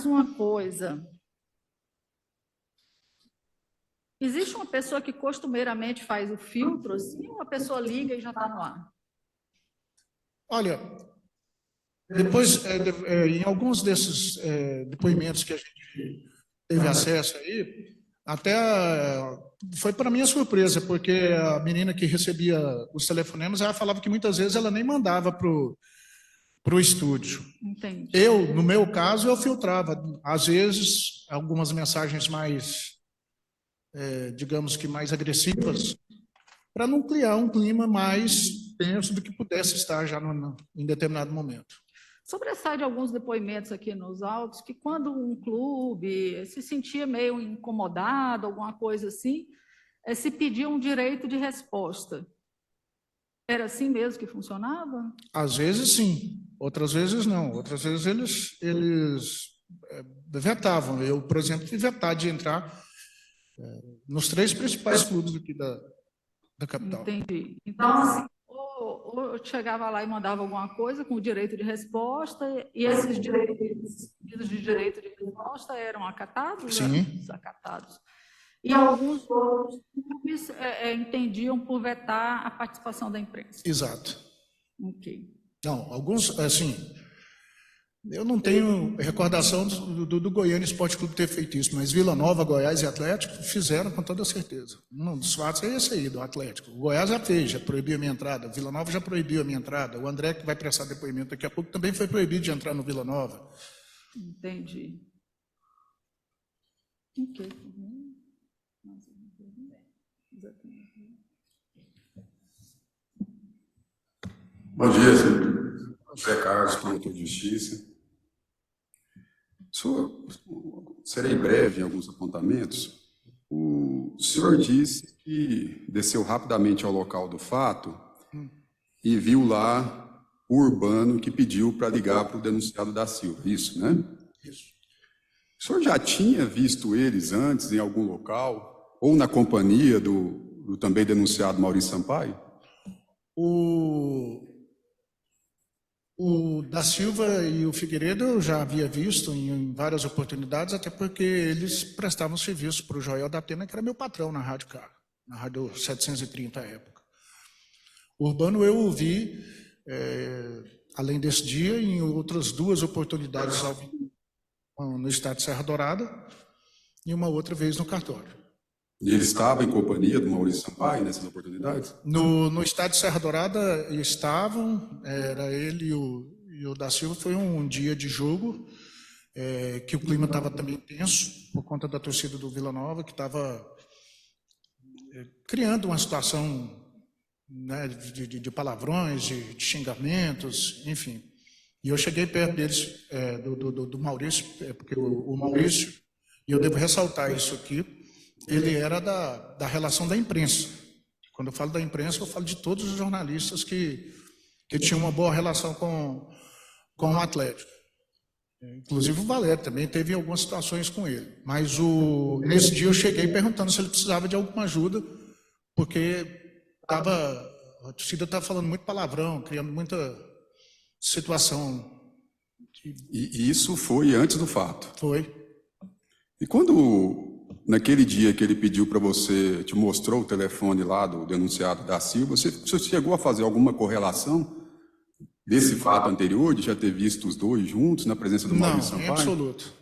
mais uma coisa. Existe uma pessoa que costumeiramente faz o filtro, assim, ou a pessoa liga e já está no ar? Olha, depois, em alguns desses depoimentos que a gente teve acesso aí, até foi para minha surpresa, porque a menina que recebia os telefonemas, ela falava que muitas vezes ela nem mandava para o estúdio. Entendi. No meu caso, eu filtrava. Às vezes, algumas mensagens mais, digamos que mais agressivas, para não criar um clima mais tenso do que pudesse estar já em determinado momento. Sobressai de alguns depoimentos aqui nos autos que quando um clube se sentia meio incomodado, alguma coisa assim, se pedia um direito de resposta. Era assim mesmo que funcionava? Às vezes sim, outras vezes não. Outras vezes eles vetavam. Eu, por exemplo, fui vetar de entrar nos 3 principais clubes aqui da capital. Entendi. Então, assim, ou eu chegava lá e mandava alguma coisa com o direito de resposta, e esses pedidos de direito de resposta eram acatados? Sim. Eram desacatados. E alguns outros clubes entendiam por vetar a participação da imprensa. Exato. Ok. Não, alguns, assim, eu não tenho recordação do Goiânia Esporte Clube ter feito isso, mas Vila Nova, Goiás e Atlético fizeram com toda certeza. Um dos fatos é esse aí, do Atlético. O Goiás já fez, já proibiu a minha entrada. Vila Nova já proibiu a minha entrada. O André, que vai prestar depoimento daqui a pouco, também foi proibido de entrar no Vila Nova. Entendi. Ok. Bom dia, senhor José Carlos, promotor de justiça. Serei breve em alguns apontamentos. O senhor disse que desceu rapidamente ao local do fato e viu lá o urbano que pediu para ligar para o denunciado da Silva, isso, né? Isso. O senhor já tinha visto eles antes em algum local, ou na companhia do também denunciado Maurício Sampaio? O da Silva e o Figueiredo eu já havia visto em várias oportunidades, até porque eles prestavam serviço para o Joel da Atena, que era meu patrão na Rádio Car, na Rádio 730 à época. O Urbano eu o vi, além desse dia, em outras 2 oportunidades no estado de Serra Dourada e uma outra vez no cartório. E ele estava em companhia do Maurício Sampaio nessas oportunidades? No estado de Serra Dourada estavam, era ele e o da Silva. Foi um dia de jogo, que o clima estava também tenso, por conta da torcida do Vila Nova, que estava criando uma situação, né, de palavrões, de xingamentos, enfim. E eu cheguei perto deles, do Maurício, porque o Maurício, e eu devo ressaltar isso aqui, ele era da relação da imprensa. Quando eu falo da imprensa, eu falo de todos os jornalistas que tinham uma boa relação com o Atlético. Inclusive o Valério também teve algumas situações com ele. Mas nesse dia eu cheguei perguntando se ele precisava de alguma ajuda, porque a torcida estava falando muito palavrão, criando muita situação. E isso foi antes do fato? Foi. E quando, naquele dia que ele pediu para você, te mostrou o telefone lá do denunciado da Silva, você chegou a fazer alguma correlação desse fato anterior, de já ter visto os dois juntos na presença do Maurício Sampaio? Não, em absoluto.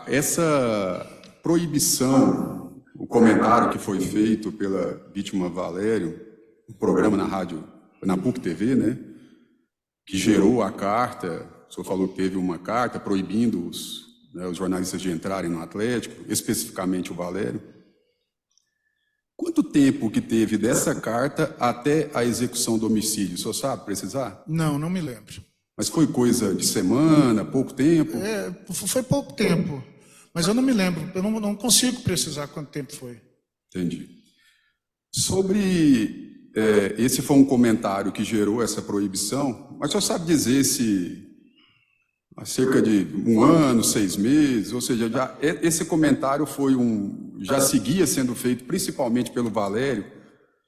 Essa proibição, o comentário que foi feito pela vítima Valério, o programa na rádio, na PUC TV, né, que gerou a carta, o senhor falou que teve uma carta proibindo os jornalistas de entrarem no Atlético, especificamente o Valério. Quanto tempo que teve dessa carta até a execução do homicídio? O senhor sabe precisar? Não me lembro. Mas foi coisa de semana, pouco tempo? Foi pouco tempo, mas eu não me lembro, eu não consigo precisar quanto tempo foi. Entendi. Sobre... esse foi um comentário que gerou essa proibição, mas o senhor sabe dizer se há cerca de 1 ano, 6 meses, ou seja, esse comentário foi já seguia sendo feito principalmente pelo Valério,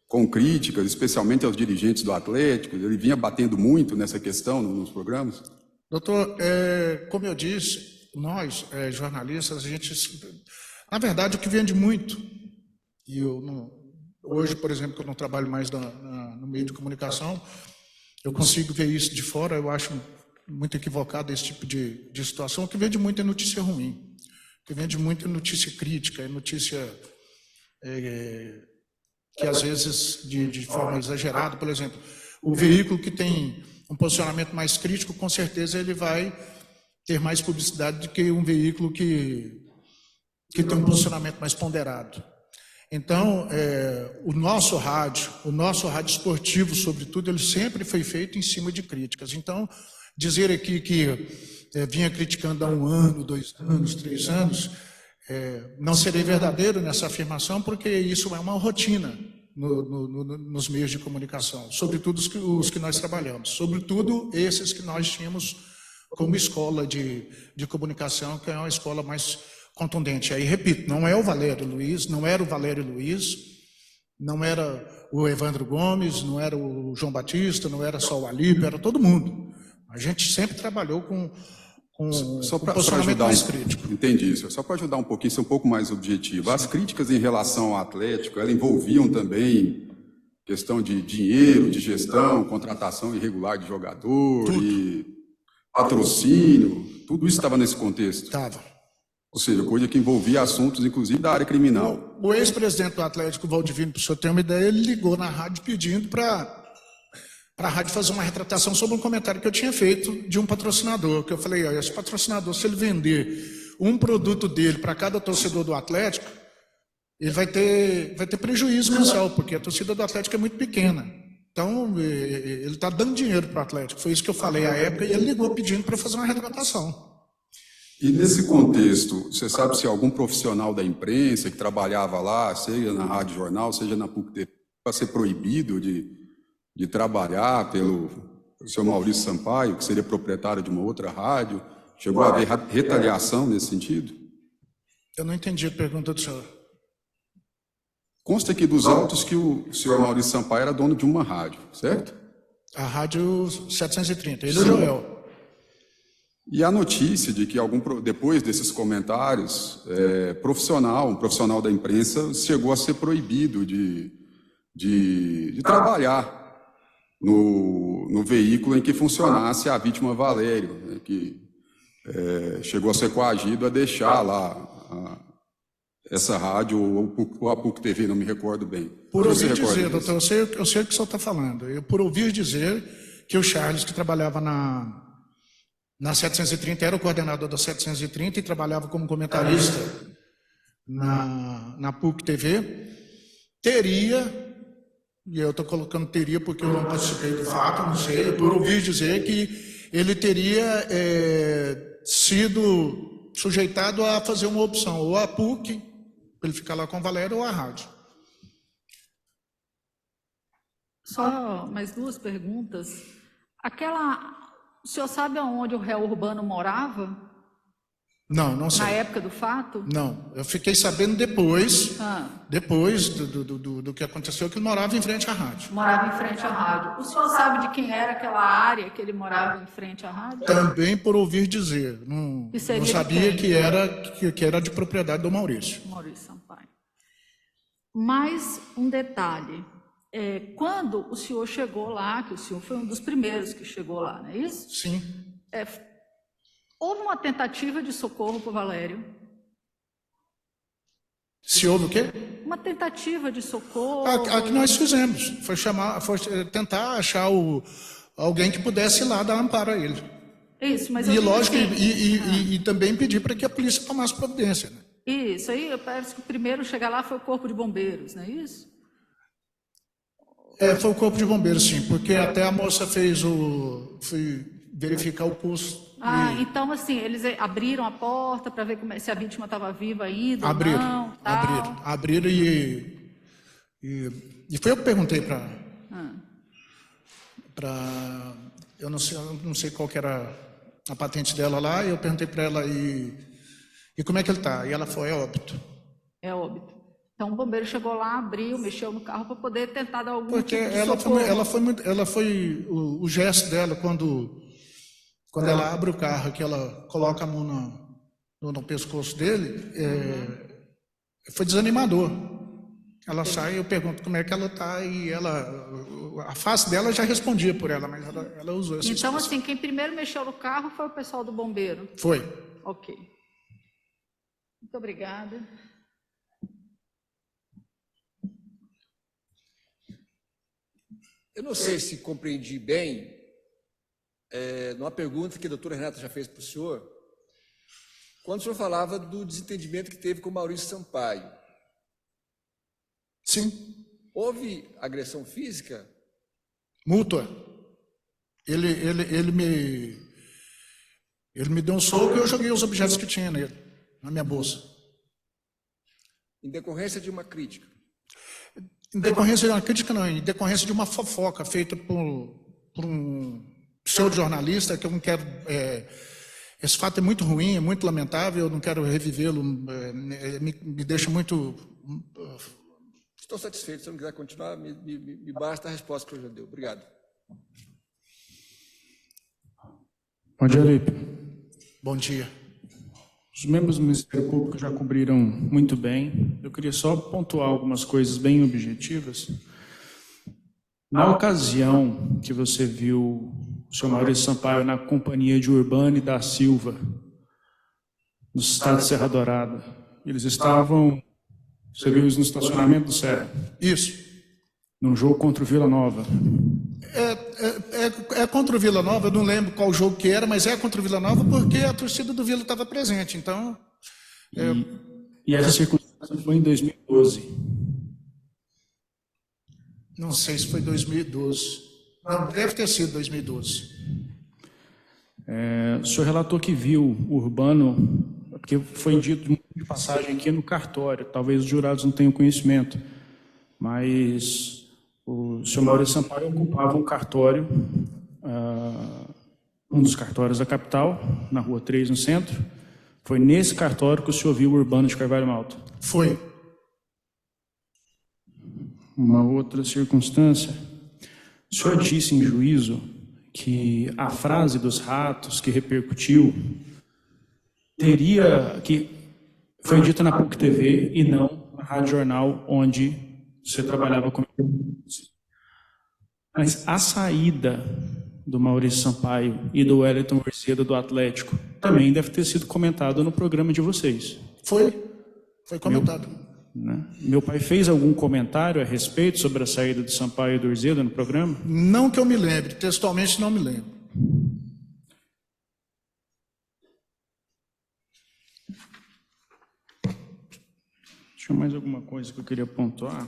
com críticas, especialmente aos dirigentes do Atlético? Ele vinha batendo muito nessa questão nos programas? Doutor, como eu disse, nós, jornalistas, a gente... Na verdade, o que vende muito, e eu não, hoje, por exemplo, que eu não trabalho mais no meio de comunicação, eu consigo ver isso de fora, eu acho muito equivocado esse tipo de situação. O que vende muito é notícia ruim, o que vende muito é notícia crítica, é notícia que às vezes de forma exagerada. Por exemplo, o veículo que tem um posicionamento mais crítico, com certeza ele vai ter mais publicidade do que um veículo que tem um posicionamento mais ponderado. Então, o nosso rádio esportivo, sobretudo, ele sempre foi feito em cima de críticas. Então, dizer aqui que vinha criticando há 1 ano, 2 anos, 3 anos, não serei verdadeiro nessa afirmação, porque isso é uma rotina nos meios de comunicação, sobretudo os que nós trabalhamos, sobretudo esses que nós tínhamos como escola de comunicação, que é uma escola mais contundente. Aí, repito, não é o Valério Luiz, não era o Valério Luiz, não era o Evandro Gomes, não era o João Batista, não era só o Alípio, era todo mundo. A gente sempre trabalhou com posicionamento mais crítico. Entendi isso. Só para ajudar um pouquinho, ser um pouco mais objetivo. As críticas em relação ao Atlético, elas envolviam também questão de dinheiro, de gestão, contratação irregular de jogador, e patrocínio, tudo isso estava nesse contexto? Estava. Ou seja, coisa que envolvia assuntos, inclusive, da área criminal. O ex-presidente do Atlético, Valdivino, para o senhor ter uma ideia, ele ligou na rádio pedindo para a rádio fazer uma retratação sobre um comentário que eu tinha feito de um patrocinador, que eu falei, esse patrocinador, se ele vender um produto dele para cada torcedor do Atlético, ele vai ter prejuízo mensal, porque a torcida do Atlético é muito pequena. Então, ele está dando dinheiro para o Atlético. Foi isso que eu falei à época, e ele ligou pedindo para fazer uma retratação. E nesse contexto, você sabe se algum profissional da imprensa que trabalhava lá, seja na Rádio Jornal, seja na PUC-TV, para ser proibido de trabalhar pelo seu Maurício Sampaio, que seria proprietário de uma outra rádio? Chegou a haver retaliação nesse sentido? Eu não entendi a pergunta do senhor. Consta aqui dos autos que o senhor Maurício Sampaio era dono de uma rádio, certo? A Rádio 730, ele é o Joel. E a notícia de que depois desses comentários, um profissional da imprensa chegou a ser proibido de trabalhar no veículo em que funcionasse a vítima Valério, né, que chegou a ser coagido a deixar lá essa rádio ou a PUC-TV, não me recordo bem. Por ouvir dizer, doutor, eu sei o que o senhor está falando. Por ouvir dizer que o Charles, que trabalhava na 730, era o coordenador da 730 e trabalhava como comentarista na PUC-TV, teria, e eu estou colocando teria porque eu não participei do fato, não sei, por ouvir dizer que ele teria sido sujeitado a fazer uma opção, ou a PUC, para ele ficar lá com o Valério, ou a rádio. Só mais 2 perguntas. O senhor sabe aonde o réu Urbano morava? Não sei. Na época do fato? Não, eu fiquei sabendo depois do que aconteceu, que ele morava em frente à rádio. Morava em frente à rádio. O senhor sabe de quem era aquela área que ele morava em frente à rádio? Também por ouvir dizer. Não sabia que era de propriedade do Maurício. Maurício Sampaio. Mais um detalhe. Quando o senhor chegou lá, que o senhor foi um dos primeiros que chegou lá, não é isso? Sim. Houve uma tentativa de socorro para o Valério? Se houve o quê? Uma tentativa de socorro. A que nós fizemos. Foi tentar achar alguém que pudesse ir lá dar amparo a ele. Isso, mas lógico, e também pedir para que a polícia tomasse providência. Né? Isso, aí parece que o primeiro a chegar lá foi o Corpo de Bombeiros, não é isso? Foi o Corpo de Bombeiros, sim, porque até a moça foi verificar o pulso. Então, assim, eles abriram a porta para ver se a vítima estava viva ainda abriram, ou não? Abriram e foi eu que perguntei para eu não sei qual que era a patente dela lá, e eu perguntei para ela, e como é que ele está? E ela falou, é óbito. É óbito. Então, o bombeiro chegou lá, abriu, mexeu no carro para poder tentar dar algum Porque tipo de socorro. o gesto dela quando ela abre o carro, que ela coloca a mão no pescoço dele, foi desanimador. Ela sai, eu pergunto como é que ela está, e a face dela já respondia por ela, mas ela usou essa Então, expressão. assim, quem primeiro mexeu no carro foi o pessoal do bombeiro? Foi. Ok. Muito obrigada. Eu não sei se compreendi bem, numa pergunta que a doutora Renata já fez para o senhor, quando o senhor falava do desentendimento que teve com o Maurício Sampaio. Sim. Houve agressão física? Mútua. Ele me deu um soco e eu joguei os objetos que tinha nele, na minha bolsa. Em decorrência de uma crítica? Em decorrência de uma crítica, não, em decorrência de uma fofoca feita por um pseudo-jornalista, que eu não quero... esse fato é muito ruim, é muito lamentável, eu não quero revivê-lo, me deixa muito... Estou satisfeito, se não quiser continuar, me basta a resposta que eu já dei. Obrigado. Bom dia, Lipe. Bom dia. Os membros do Ministério Público já cobriram muito bem. Eu queria só pontuar algumas coisas bem objetivas. Na ocasião que você viu o senhor Maurício Sampaio na companhia de Urbano e da Silva, no estado de Serra Dourada, eles estavam, você viu isso no estacionamento do Serra? Isso. Num jogo contra o Vila Nova. É contra o Vila Nova, eu não lembro qual jogo que era, mas é contra o Vila Nova porque a torcida do Vila estava presente, então... E essa circunstância foi em 2012. Não sei se foi 2012. Não, deve ter sido 2012. O senhor relatou que viu o Urbano, porque foi dito de passagem aqui no cartório, talvez os jurados não tenham conhecimento, mas o senhor Maurício Sampaio ocupava um cartório, um dos cartórios da capital, na Rua 3, no centro. Foi nesse cartório que o senhor viu o Urbano de Carvalho Malta? Foi. Uma outra circunstância, o senhor disse em juízo que a frase dos ratos que repercutiu que foi dita na PUC TV e não na Rádio Jornal, onde você trabalhava com... Mas a saída do Maurício Sampaio e do Wellington Mercedo do Atlético também deve ter sido comentado no programa de vocês. Foi comentado. Meu pai fez algum comentário a respeito sobre a saída do Sampaio e do Mercedo no programa? Não que eu me lembre, textualmente não me lembro. Tinha mais alguma coisa que eu queria pontuar?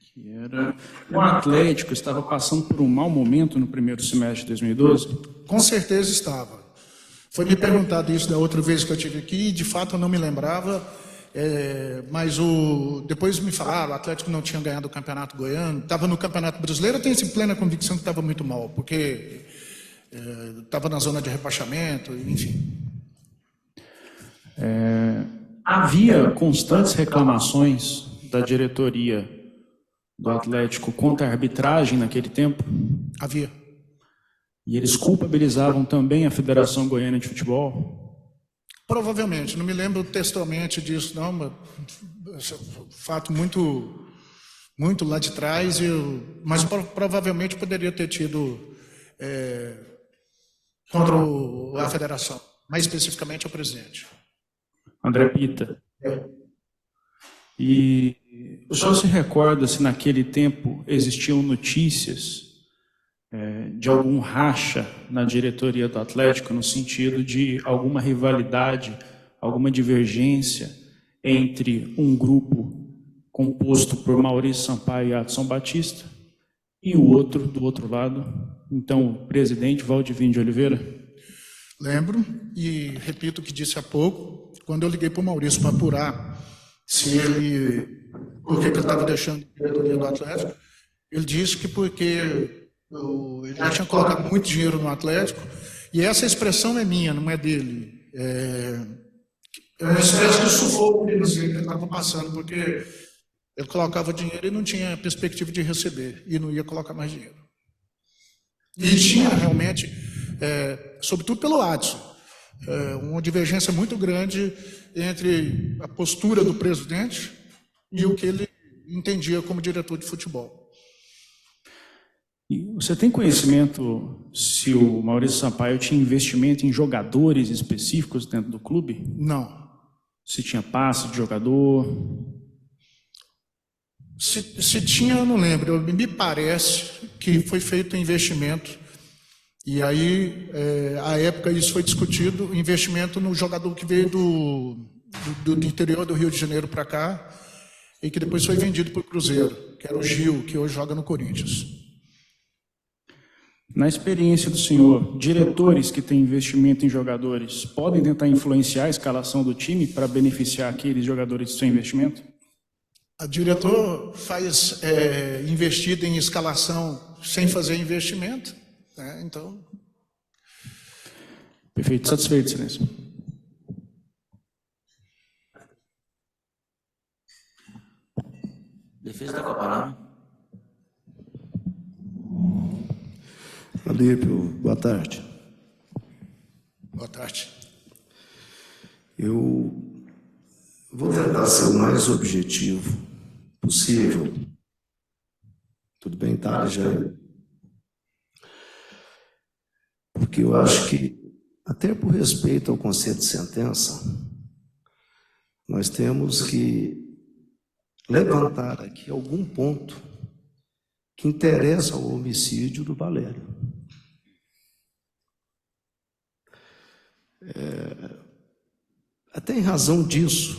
Que era... O Atlético estava passando por um mau momento no primeiro semestre de 2012? Com certeza estava. Foi me perguntado isso da outra vez que eu estive aqui, e de fato eu não me lembrava, mas depois me falaram, o Atlético não tinha ganhado o Campeonato Goiano, estava no Campeonato Brasileiro, eu tenho essa plena convicção que estava muito mal, porque estava na zona de rebaixamento, enfim. Havia constantes reclamações da diretoria do Atlético contra a arbitragem naquele tempo? Havia. E eles culpabilizavam também a Federação Goiana de Futebol? Provavelmente, não me lembro textualmente disso, não, mas fato muito, muito lá de trás, mas provavelmente poderia ter tido contra a Federação, mais especificamente o presidente. André Pita. E o senhor se recorda se naquele tempo existiam notícias de algum racha na diretoria do Atlético, no sentido de alguma rivalidade, alguma divergência entre um grupo composto por Maurício Sampaio e Adson Batista e o outro, do outro lado, então o presidente Valdivino de Oliveira? Lembro, e repito o que disse há pouco, quando eu liguei para o Maurício para apurar por que ele estava deixando a diretoria do Atlético, ele disse que porque ele já tinha colocado muito dinheiro no Atlético, e essa expressão é minha, não é dele. É uma espécie de sufoco financeiro que ele estava passando, porque ele colocava dinheiro e não tinha perspectiva de receber, e não ia colocar mais dinheiro. E tinha realmente, sobretudo pelo Adson, uma divergência muito grande entre a postura do presidente e o que ele entendia como diretor de futebol. E você tem conhecimento se o Maurício Sampaio tinha investimento em jogadores específicos dentro do clube? Não. Se tinha passe de jogador? Se tinha, eu não lembro. Me parece que foi feito um investimento. E aí, à época, isso foi discutido, investimento no jogador que veio do interior do Rio de Janeiro para cá e que depois foi vendido para o Cruzeiro, que era o Gil, que hoje joga no Corinthians. Na experiência do senhor, diretores que têm investimento em jogadores podem tentar influenciar a escalação do time para beneficiar aqueles jogadores de seu investimento? O diretor faz investida em escalação sem fazer investimento, né? Então... Perfeito. Satisfeito, excelência. Defesa está com a palavra. Alípio, boa tarde. Boa tarde. Eu vou tentar ser o mais objetivo possível. Tudo bem, tá, já? Porque eu acho que, até por respeito ao conceito de sentença, nós temos que levantar aqui algum ponto que interessa ao homicídio do Valério. Até em razão disso,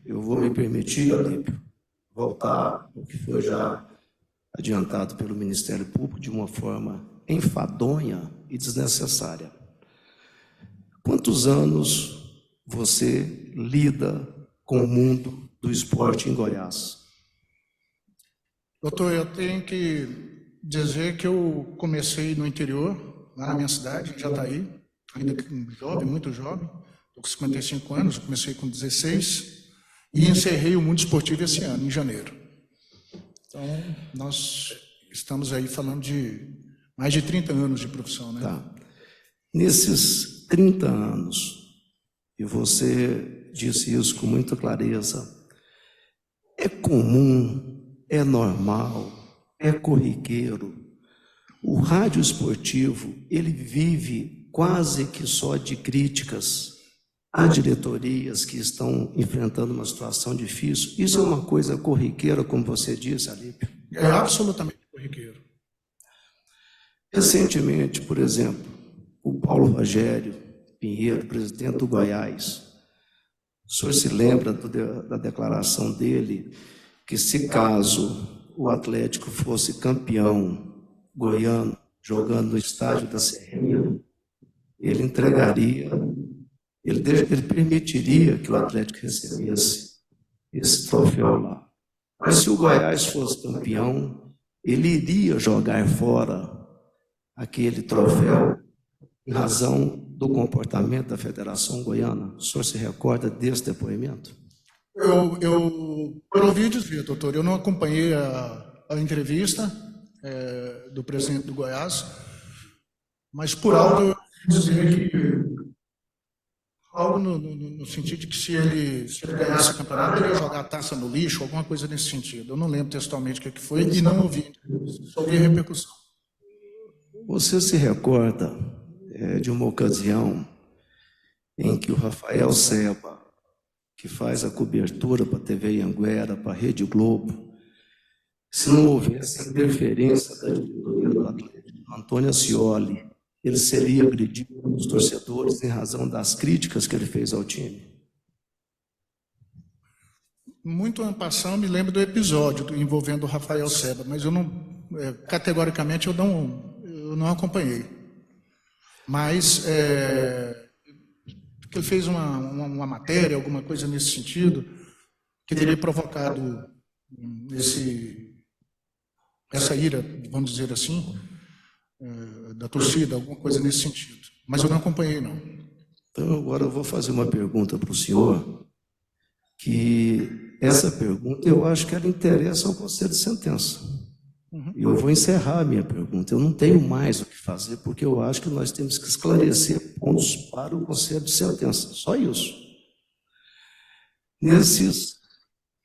eu vou me permitir, Alípio, voltar ao que foi já adiantado pelo Ministério Público de uma forma enfadonha e desnecessária. Quantos anos você lida com o mundo do esporte em Goiás? Doutor, eu tenho que dizer que eu comecei no interior, lá na minha cidade, em Jataí, ainda jovem, muito jovem, estou com 55 anos, comecei com 16 e encerrei o mundo esportivo esse ano, em janeiro. Então, nós estamos aí falando de mais de 30 anos de profissão, né? Tá. Nesses 30 anos, e você disse isso com muita clareza, é comum, é normal, é corriqueiro. O rádio esportivo, ele vive quase que só de críticas a diretorias que estão enfrentando uma situação difícil. Isso é uma coisa corriqueira, como você disse, Alípio? É absolutamente corriqueiro. Recentemente, por exemplo, o Paulo Rogério Pinheiro, presidente do Goiás, o senhor se lembra da declaração dele que, se caso o Atlético fosse campeão goiano, jogando no estádio da Serrinha, ele entregaria, ele permitiria que o Atlético recebesse esse troféu lá. Mas se o Goiás fosse campeão, ele iria jogar fora aquele troféu em razão do comportamento da Federação Goiana. O senhor se recorda desse depoimento? Eu ouvi dizer, doutor, eu não acompanhei a entrevista do presidente do Goiás, mas por alto eu ouvi dizer que algo no sentido de que se ele ganhasse o campeonato, ele ia jogar a taça no lixo, alguma coisa nesse sentido. Eu não lembro textualmente o que foi e não ouvi, só ouvi a repercussão. Você se recorda de uma ocasião em que o Rafael Seba, que faz a cobertura para a TV Anguera, para a Rede Globo, se não houvesse interferência da diretoria do Atlético, Antônio Ascioli, ele seria agredido pelos torcedores em razão das críticas que ele fez ao time? Muito en passant, me lembro do episódio envolvendo o Rafael Seba, mas eu não, categoricamente, eu não acompanhei. Mas que ele fez uma matéria, alguma coisa nesse sentido, que teria provocado essa ira, vamos dizer assim, da torcida, alguma coisa nesse sentido. Mas eu não acompanhei, não. Então, agora eu vou fazer uma pergunta para o senhor, que essa pergunta eu acho que ela interessa ao Conselho de Sentença. E eu vou encerrar a minha pergunta. Eu não tenho mais o que fazer, porque eu acho que nós temos que esclarecer pontos para o Conselho de Sentença. Só isso. Nesses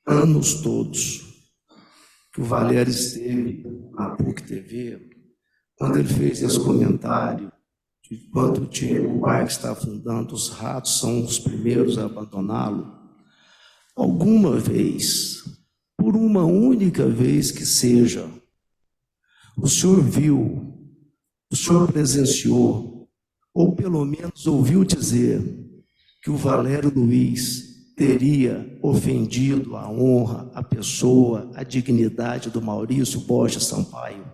anos todos que o Valério esteve na PUC-TV, quando ele fez esse comentário de quando o bairro está afundando, os ratos são os primeiros a abandoná-lo, alguma vez, por uma única vez que seja, o senhor viu, o senhor presenciou, ou pelo menos ouviu dizer que o Valério Luiz teria ofendido a honra, a pessoa, a dignidade do Maurício Borges Sampaio?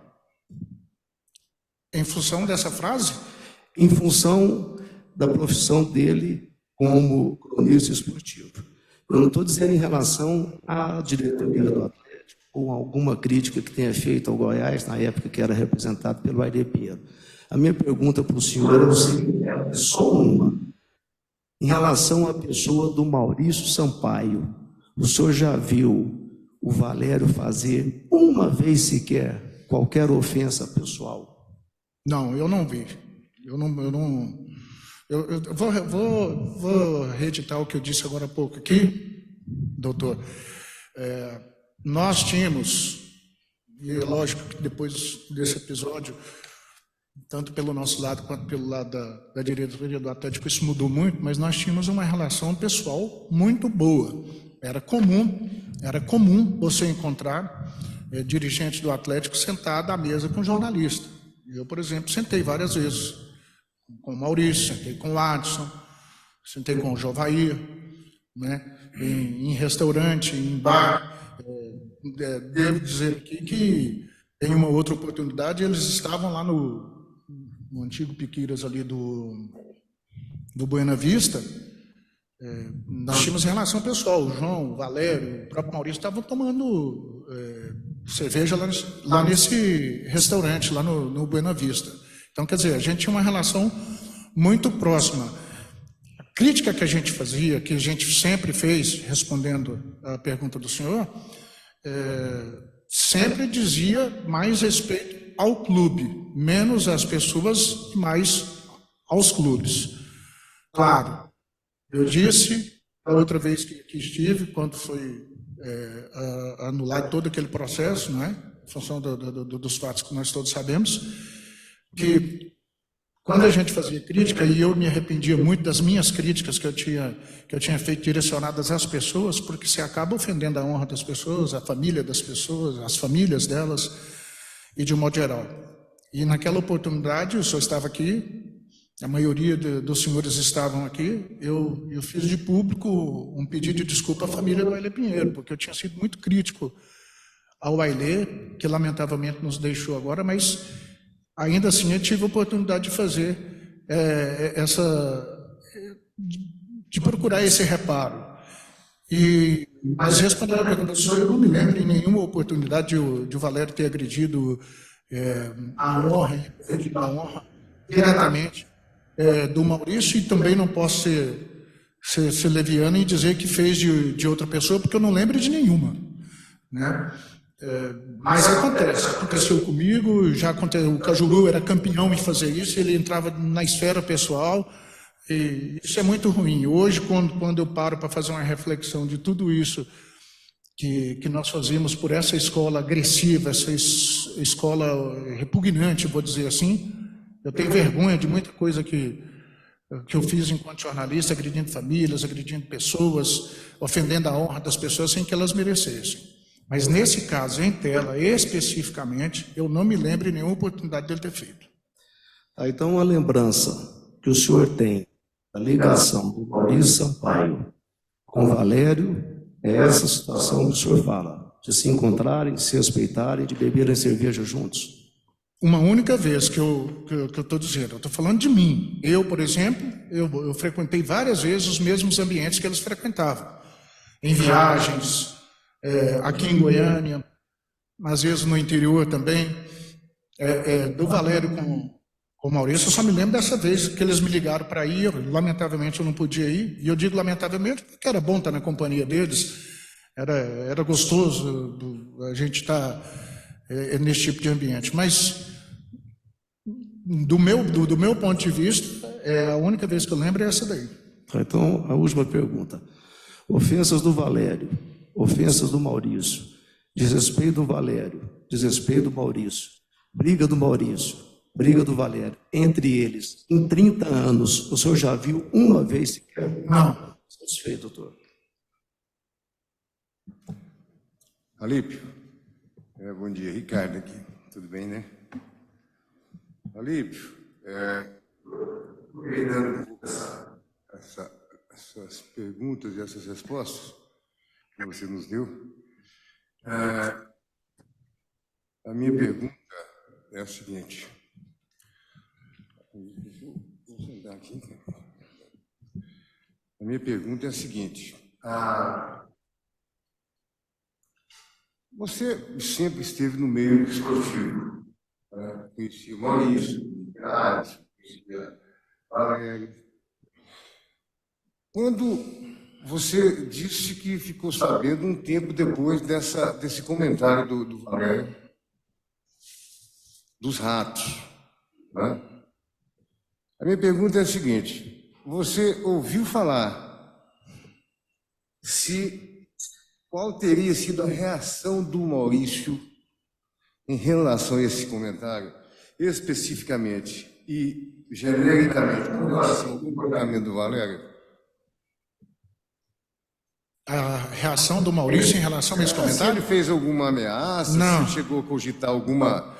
Em função dessa frase? Em função da profissão dele como cronista esportivo. Eu não estou dizendo em relação à diretoria do Atlético, ou alguma crítica que tenha feito ao Goiás, na época que era representado pelo Aire Pinheiro. A minha pergunta para o senhor é o seguinte, é só uma. Em relação à pessoa do Maurício Sampaio, o senhor já viu o Valério fazer uma vez sequer qualquer ofensa pessoal? Não, eu não vi. Eu vou reeditar o que eu disse agora há pouco aqui, doutor. Nós tínhamos, e é lógico que depois desse episódio, tanto pelo nosso lado quanto pelo lado da diretoria do Atlético, isso mudou muito, mas nós tínhamos uma relação pessoal muito boa. Era comum você encontrar dirigentes do Atlético sentado à mesa com jornalista. Eu, por exemplo, sentei várias vezes com o Maurício, sentei com o Adson, sentei com o Jovair, né? Em restaurante, em bar. Devo dizer aqui que em uma outra oportunidade eles estavam lá no antigo Piquiras ali do Buena Vista. Nós tínhamos relação pessoal, o João, o Valério, o próprio Maurício estavam tomando cerveja lá nesse restaurante, lá no Buena Vista. Então, quer dizer, a gente tinha uma relação muito próxima. A crítica que a gente fazia, que a gente sempre fez, respondendo à pergunta do senhor, sempre dizia mais respeito ao clube, menos às pessoas e mais aos clubes. Claro, eu disse a outra vez que estive, quando foi anulado todo aquele processo, não é? Em função dos fatos que nós todos sabemos, que quando a gente fazia crítica, e eu me arrependia muito das minhas críticas que eu tinha feito direcionadas às pessoas, porque você acaba ofendendo a honra das pessoas, a família das pessoas, as famílias delas, e de um modo geral. E naquela oportunidade, o senhor estava aqui, a maioria dos senhores estavam aqui, eu fiz de público um pedido de desculpa à família do Ailê Pinheiro, porque eu tinha sido muito crítico ao Ailê, que lamentavelmente nos deixou agora, mas ainda assim eu tive a oportunidade de fazer de procurar esse reparo. Mas respondendo a pergunta do senhor, eu não me lembro em nenhuma oportunidade de o Valério ter agredido a honra diretamente do Maurício, e também não posso ser leviano e dizer que fez de outra pessoa, porque eu não lembro de nenhuma, né? Mas aconteceu comigo, já aconteceu, o Cajuru era campeão em fazer isso, ele entrava na esfera pessoal, e isso é muito ruim. Hoje, quando eu paro para fazer uma reflexão de tudo isso que nós fazíamos por essa escola agressiva, essa escola repugnante, vou dizer assim, eu tenho vergonha de muita coisa que eu fiz enquanto jornalista, agredindo famílias, agredindo pessoas, ofendendo a honra das pessoas sem que elas merecessem. Mas nesse caso, em tela, especificamente, eu não me lembro de nenhuma oportunidade dele ter feito. Então, a lembrança que o senhor tem da ligação do Maurício Sampaio com o Valério é essa situação que o senhor fala, de se encontrarem, de se respeitarem, de beberem cerveja juntos? Uma única vez que eu estou dizendo, eu estou falando de mim. Eu, por exemplo, eu frequentei várias vezes os mesmos ambientes que eles frequentavam. Em viagens, aqui em Goiânia, às vezes no interior também, do Valério Com o Maurício, eu só me lembro dessa vez que eles me ligaram para ir, lamentavelmente eu não podia ir, e eu digo lamentavelmente porque era bom estar na companhia deles, era gostoso a gente estar nesse tipo de ambiente, mas do meu ponto de vista, a única vez que eu lembro é essa daí. Então, a última pergunta. Ofensas do Valério, ofensas do Maurício, desrespeito do Valério, desrespeito do Maurício, briga do Maurício, briga do Valério, entre eles, em 30 anos, o senhor já viu uma vez sequer? Não. Satisfeito, doutor. Alípio, bom dia, Ricardo aqui, tudo bem, né? Alípio, reiterando um pouco essas perguntas e essas respostas que você nos deu, a minha pergunta é a seguinte. Vou sentar aqui. A minha pergunta é a seguinte. Você sempre esteve no meio esportivo. Conhecia o Maurício, conhecia Valério. Quando você disse que ficou sabendo um tempo depois desse comentário do Valério, dos ratos, né? A minha pergunta é a seguinte: você ouviu falar qual teria sido a reação do Maurício em relação a esse comentário, especificamente e genericamente com relação ao comportamento do Valério? A reação do Maurício em relação a esse Se comentário? ele fez alguma ameaça, Não. se chegou a cogitar alguma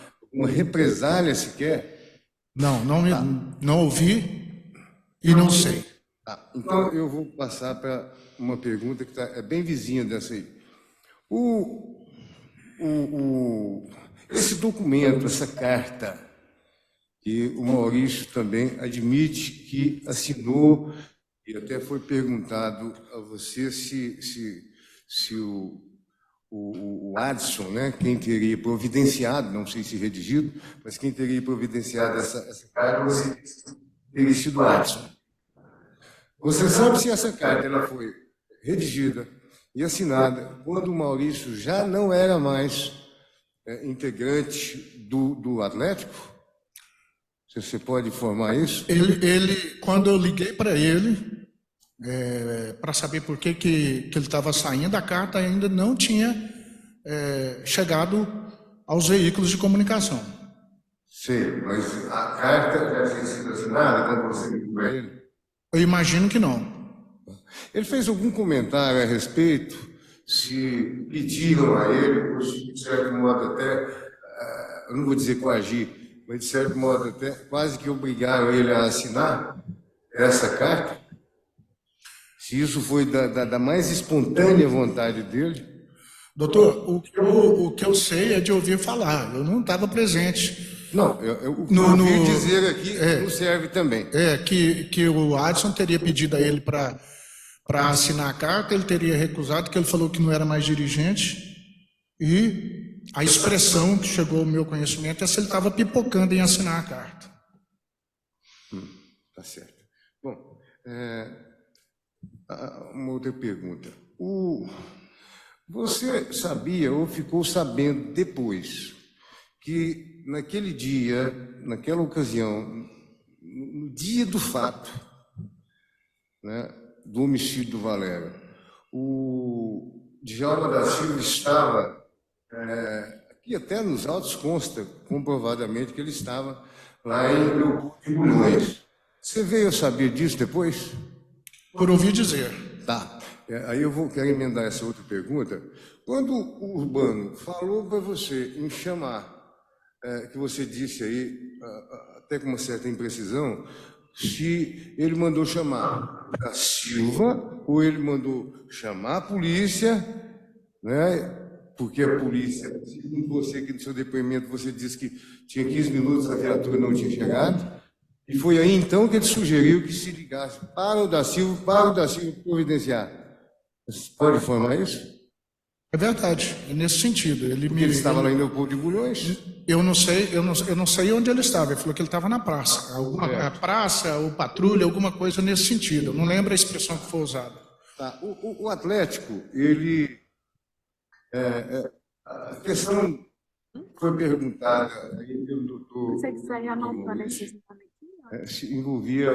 represália sequer? Não ouvi e não sei. Então, eu vou passar para uma pergunta que é bem vizinha dessa aí. Esse documento, essa carta, que o Maurício também admite que assinou, e até foi perguntado a você se o Adson, né, quem teria providenciado, não sei se redigido, mas quem teria providenciado essa carta, você teria sido o Adson. Você sabe se essa carta ela foi redigida e assinada quando o Maurício já não era mais integrante do Atlético? Você pode informar isso? Quando eu liguei para ele, para saber por que ele estava saindo, a carta ainda não tinha chegado aos veículos de comunicação. Sei, mas a carta já tinha sido assinada quando você ligou para ele? Eu imagino que não. Ele fez algum comentário a respeito, se pediram a ele, ou se, de certo modo até, eu não vou dizer coagir, mas de certo modo até quase que obrigaram ele a assinar essa carta? Se isso foi da mais espontânea vontade dele? Doutor, o que eu sei é de ouvir falar, eu não estava presente. Não, eu ouvi dizer aqui não serve também. Que o Adson teria pedido a ele para assinar a carta, ele teria recusado, que ele falou que não era mais dirigente, e a expressão que chegou ao meu conhecimento é se ele estava pipocando em assinar a carta. Tá certo. Bom, uma outra pergunta. Você sabia ou ficou sabendo depois que naquele dia, naquela ocasião, no dia do fato, né, do homicídio do Valério, o Djalma da Silva estava, aqui até nos autos consta comprovadamente que ele estava lá em Leopoldo de Bulhões. Você veio saber disso depois? Por ouvir dizer. Tá. Aí eu quero emendar essa outra pergunta. Quando o Urbano falou para você em chamar, que você disse aí, até com uma certa imprecisão, se ele mandou chamar da Silva ou ele mandou chamar a polícia, né? Porque a polícia, segundo você aqui no seu depoimento, você disse que tinha 15 minutos, a viatura não tinha chegado, e foi aí então que ele sugeriu que se ligasse para o da Silva providenciar. Você pode informar isso? É verdade, é nesse sentido. Porque ele estava lá em Leopoldo de Bulhões. Eu não sei onde ele estava. Ele falou que ele estava na praça. A praça ou patrulha, alguma coisa nesse sentido. Eu não lembro a expressão que foi usada. Tá. O Atlético, ele... a questão foi perguntada aí pelo doutor... Você quiser anotar se envolvia...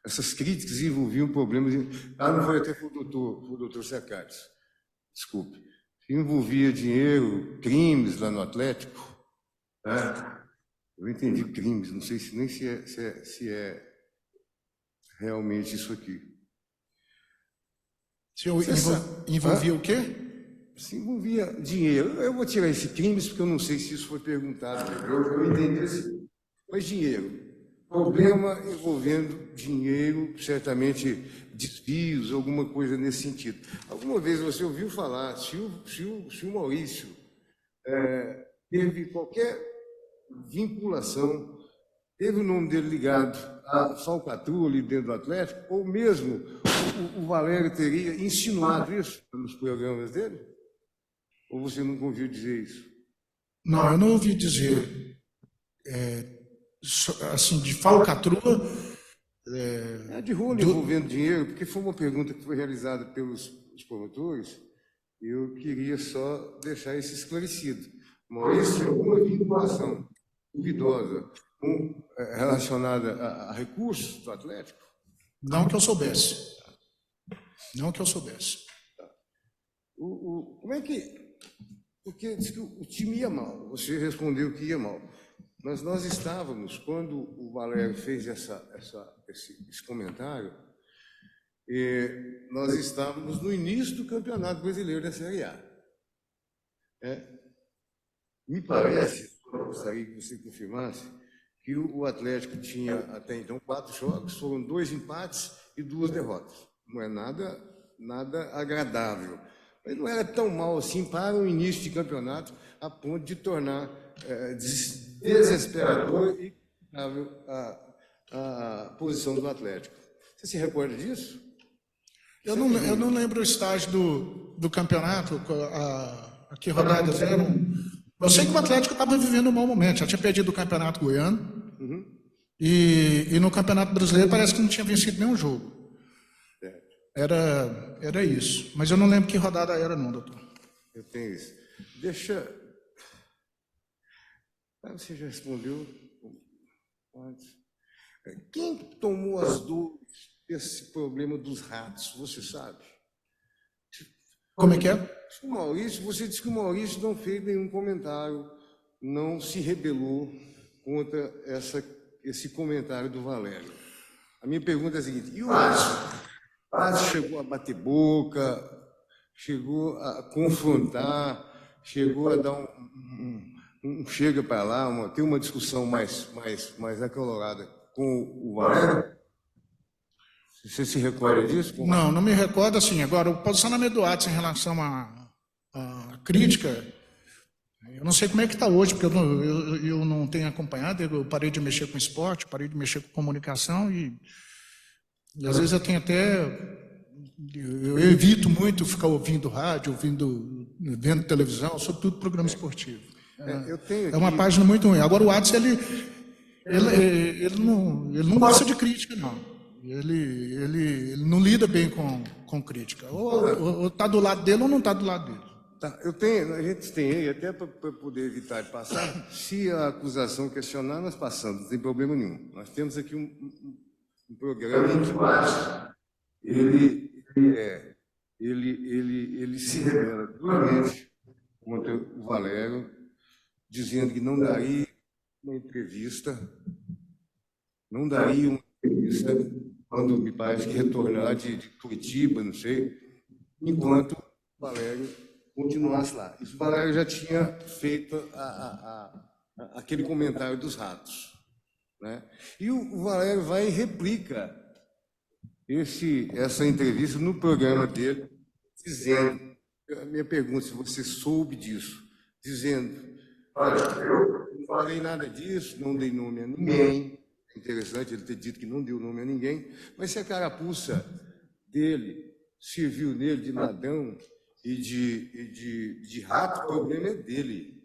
essas críticas envolviam problemas... não foi até para o doutor Secares. Desculpe. Envolvia dinheiro, crimes lá no Atlético. Né? Eu entendi crimes, não sei nem se é realmente isso aqui. Se eu envolvia o quê? Se envolvia dinheiro. Eu vou tirar esse crimes porque eu não sei se isso foi perguntado. Eu entendi assim. Mas dinheiro. Problema envolvendo dinheiro, certamente desvios, alguma coisa nesse sentido. Alguma vez você ouviu falar, se o Maurício teve qualquer vinculação, teve o nome dele ligado à falcatrua dentro do Atlético, ou mesmo o Valério teria insinuado isso nos programas dele? Ou você nunca ouviu dizer isso? Não, eu não ouvi dizer. Assim, de falcatrua... de rolo envolvendo dinheiro, porque foi uma pergunta que foi realizada pelos promotores, e eu queria só deixar isso esclarecido. Maurício, alguma vinculação duvidosa relacionada a recursos do Atlético? Não que eu soubesse. Não que eu soubesse. Como é que... Porque disse que o time ia mal, você respondeu que ia mal. Mas nós estávamos, quando o Valério fez esse comentário, nós estávamos no início do Campeonato Brasileiro da Série A. Me parece, eu gostaria que você confirmasse, que o Atlético tinha até então 4 jogos, foram 2 empates e 2 derrotas. Não é nada agradável. Mas não era tão mal assim para o início de campeonato, a ponto de tornar desesperador e a posição do Atlético. Você se recorda disso? Eu não lembro o estágio do campeonato, a que rodadas eram. Eu sei que o Atlético estava vivendo um mau momento, já tinha perdido o Campeonato Goiano, e no Campeonato Brasileiro parece que não tinha vencido nenhum jogo. Era isso. Mas eu não lembro que rodada era, não, doutor. Eu tenho isso. Você já respondeu antes. Quem tomou as dores desse problema dos ratos, você sabe? Como é que é? O Maurício, você disse que o Maurício não fez nenhum comentário, não se rebelou contra esse comentário do Valério. A minha pergunta é a seguinte: e o Adson? O Adson chegou a bater boca, chegou a confrontar, chegou a dar chega para lá, ter uma discussão mais acalorada com o Valério? Você se recorda disso? Não me recordo assim. Agora, o posicionamento do Adson em relação à crítica, eu não sei como é que está hoje, porque eu não tenho acompanhado, eu parei de mexer com esporte, parei de mexer com comunicação e às vezes eu tenho até... Eu evito muito ficar ouvindo rádio, vendo televisão, sobretudo programa esportivo. É uma página muito ruim. Agora o Adson, ele não gosta de crítica, não. Ele não lida bem com crítica. Ou está do lado dele ou não está do lado dele. Tá, a gente tem aí, até para poder evitar de passar, se a acusação questionar, nós passamos, não tem problema nenhum. Nós temos aqui um programa em que o Adson, ele se revela duramente contra o Valério, dizendo que não daria uma entrevista quando me parece que retornar de Curitiba, não sei, enquanto o Valério continuasse lá. Isso o Valério já tinha feito aquele comentário dos ratos, né? E o Valério vai e replica essa entrevista no programa dele, dizendo, a minha pergunta, se você soube disso, dizendo: olha, eu não falei nada disso, não dei nome a ninguém. É interessante ele ter dito que não deu nome a ninguém, mas se a carapuça dele serviu nele de ladrão e de rato, o problema é dele.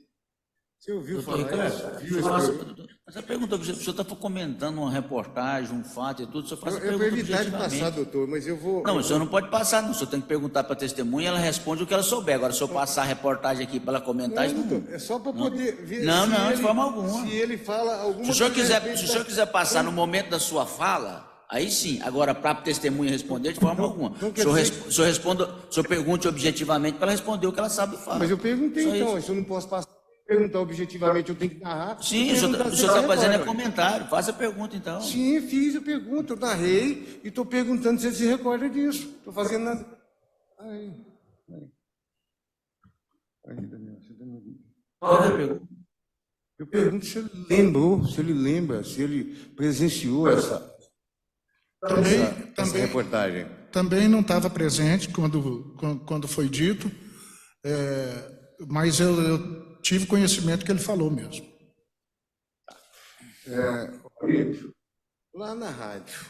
Você ouviu Doutor falar Ricardo, isso? Viu esse programa? mas a pergunta que o senhor está comentando uma reportagem, um fato e tudo, o senhor faz a Eu pergunta vou evitar de objetivamente. passar, doutor, mas eu vou... Não, o senhor não pode passar, não. O senhor tem que perguntar para a testemunha, ela responde o que ela souber. Agora, se eu passar a reportagem aqui para ela comentar, isso Não, não... doutor, é só para poder ver Não, se não, de ele- forma alguma. Se ele fala alguma Se o senhor coisa a quiser, respeito se o senhor da- quiser passar no momento da sua fala, aí sim. Agora, para a testemunha responder, de forma alguma. então O quer senhor, dizer o senhor pergunte objetivamente para ela responder o que ela sabe falar. Mas eu perguntei, Só então, isso. se eu não posso passar, perguntar objetivamente, eu tenho que narrar. Sim, o senhor Perguntar se está você fazendo recorda. comentário. Faça a pergunta, então. Sim, fiz a pergunta, eu narrei e estou perguntando se ele se recorda disso. Estou fazendo nada. Aí, Daniel, você tá me ouvindo? Qual é a pergunta? Eu pergunto se ele lembrou, se ele lembra, se ele presenciou essa Também reportagem. também não estava presente quando foi dito, mas eu tive conhecimento que ele falou mesmo. Lá na rádio,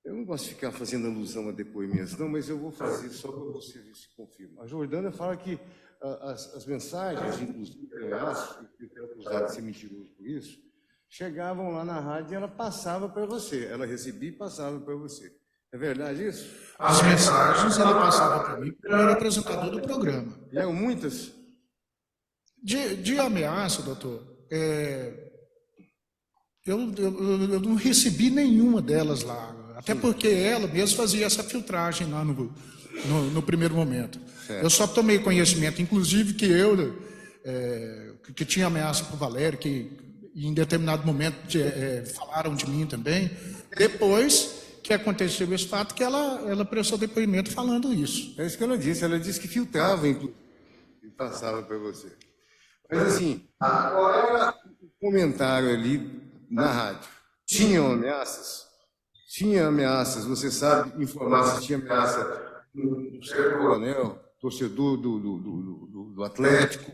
eu não gosto de ficar fazendo alusão a depoimentos, não, mas eu vou fazer só para você ver se confirma. A Jordânia fala que as mensagens, inclusive, eu acho, que eu quero acusar de ser mentiroso por isso, chegavam lá na rádio e ela passava para você. Ela recebia e passava para você. É verdade isso? As mensagens ela passava para mim, porque eu era apresentador do programa. E eram muitas? De ameaça, doutor, eu não recebi nenhuma delas lá, até porque ela mesma fazia essa filtragem lá no primeiro momento. Certo. Eu só tomei conhecimento, inclusive, que tinha ameaça para o Valério, que em determinado momento falaram de mim também, depois que aconteceu esse fato, que ela prestou depoimento falando isso. É isso que ela disse que filtrava, inclusive, e passava para você. Mas assim, qual era o comentário ali na rádio? Tinham ameaças? Tinha ameaças, você sabe informar se tinha ameaça do Sérgio Coronel, torcedor do Atlético,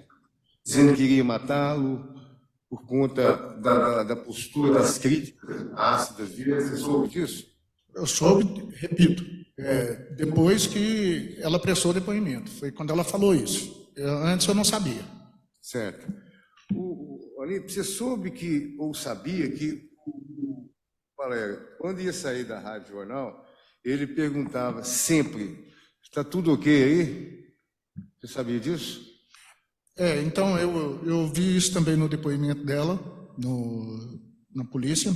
dizendo que iria matá-lo por conta da postura, das críticas ácidas dele. Você soube disso? Eu soube, repito, depois que ela prestou depoimento, foi quando ela falou isso. Antes eu não sabia. Certo. Ali, você soube que, ou sabia que o Valério, quando ia sair da Rádio Jornal, ele perguntava sempre, está tudo ok aí? Você sabia disso? Então eu vi isso também no depoimento dela, na polícia,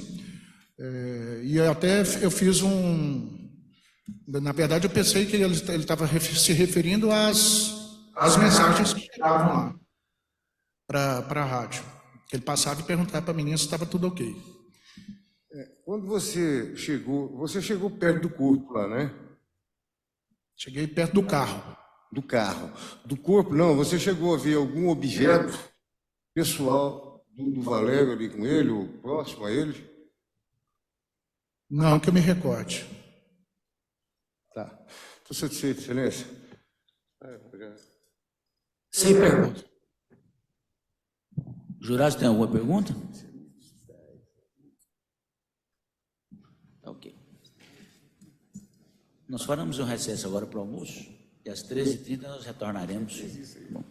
e até eu fiz na verdade eu pensei que ele estava se referindo às mensagens que chegavam lá para a rádio. Ele passava e perguntava para a menina se estava tudo ok. Quando você chegou perto do corpo lá, né? Cheguei perto do carro. Do carro. Do corpo, não. Você chegou a ver algum objeto pessoal do Valério ali com ele, ou próximo a ele? Não que eu me recorde. Tá. Estou satisfeito, Excelência. Sem pergunta. Jurado, tem alguma pergunta? Ok. Nós faremos um recesso agora para o almoço e às 13h30 nós retornaremos. Bom.